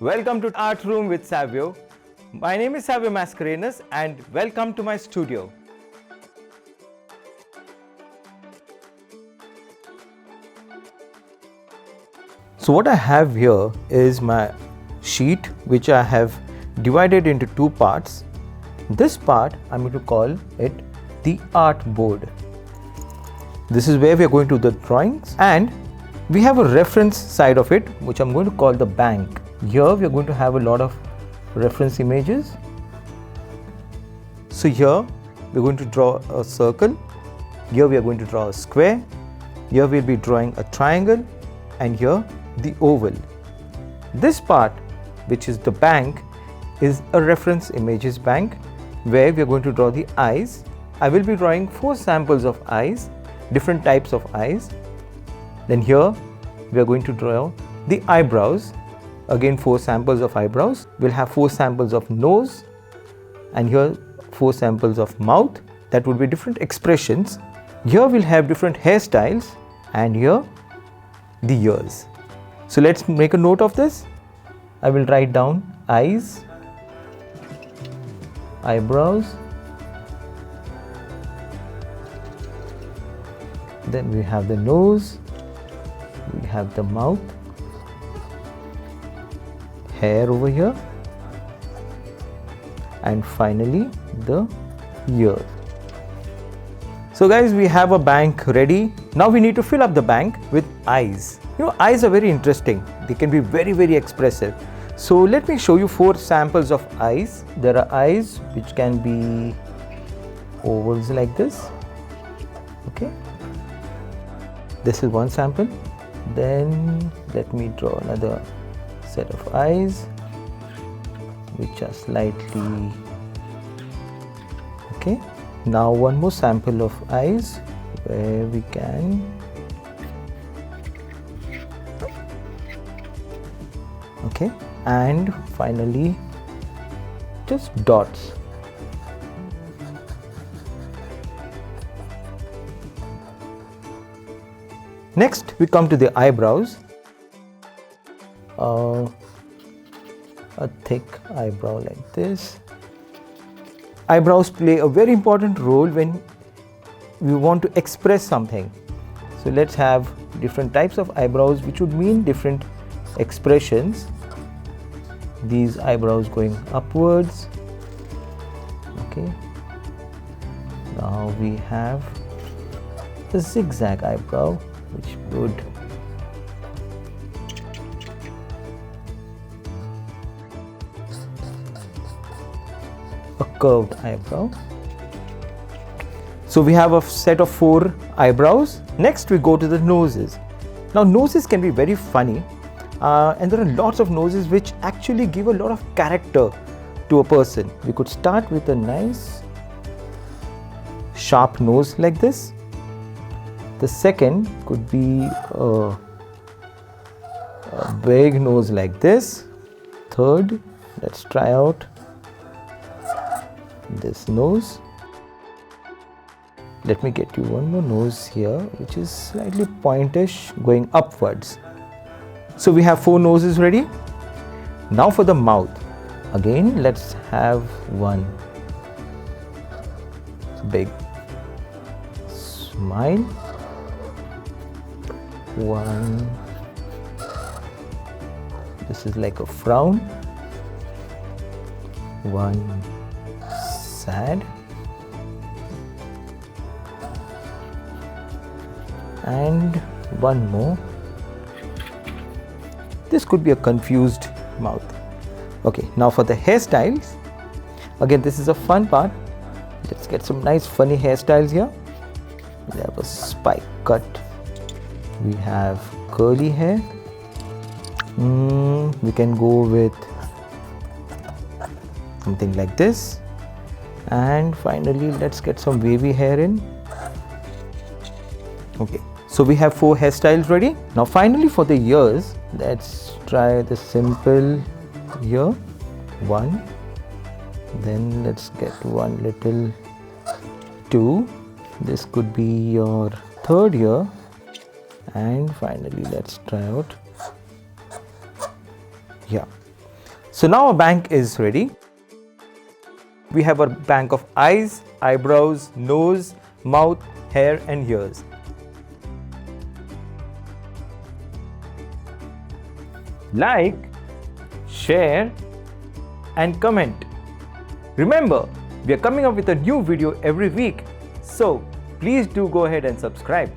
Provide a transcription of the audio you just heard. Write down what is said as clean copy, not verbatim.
Welcome to Art Room with Savio. My name is Savio Mascarenhas and welcome to my studio. So what I have here is my sheet which I have divided into two parts. This part I'm going to call it the art board. This is where we are going to do the drawings, and we have a reference side of it which I'm going to call the bank. Here we are going to have a lot of reference images. So here we are going to draw a circle, here we are going to draw a square, here we will be drawing a triangle, and here the oval. This part, which is the bank, is a reference images bank where we are going to draw the eyes. I will be drawing 4 samples of eyes, different types of eyes. Then here we are going to draw the eyebrows. Again 4 samples of eyebrows. We'll have 4 samples of nose, and here 4 samples of mouth. That would be different expressions. Here we'll have different hairstyles, and here the ears. So let's make a note of this. I will write down eyes, eyebrows, then we have the nose, we have the mouth, hair over here, and finally the ear. So guys, we have a bank ready. Now we need to fill up the bank with eyes. You know, eyes are very interesting. They can be very expressive. So let me show you 4 samples of eyes. There are eyes which can be ovals like this. Okay. This is one sample. Then let me draw another set of eyes which are slightly okay. Now one more sample of eyes where we can okay, and finally just dots. Next we come to the eyebrows. A thick eyebrow like this. Eyebrows play a very important role when we want to express something. So let's have different types of eyebrows which would mean different expressions. These eyebrows going upwards. Okay. Now we have the zigzag eyebrow which would a curved eyebrow. So we have a set of 4 eyebrows. Next we go to the noses. Now noses can be very funny, and there are lots of noses which actually give a lot of character to a person. We could start with a nice sharp nose like this. The second could be a big nose like this. Third, let's try out this nose. Let me get you one more nose here which is slightly pointish going upwards. So we have 4 noses ready. Now for the mouth. Again let's have one big smile, one, this is like a frown, one sad, and one more. This could be a confused mouth. Okay, now for the hairstyles. Again, this is a fun part. Let's get some nice funny hairstyles here. We have a spike cut. We have curly hair. We can go with something like this. And finally, let's get some wavy hair in. Okay, so we have 4 hairstyles ready. Now finally for the ears, let's try the simple ear. One. Then let's get one little 2. This could be your 3rd ear. And finally let's try out, yeah, So now our bank is ready. We have a bank of eyes, eyebrows, nose, mouth, hair and ears. Like, share and comment. Remember, we are coming up with a new video every week, so please do go ahead and subscribe.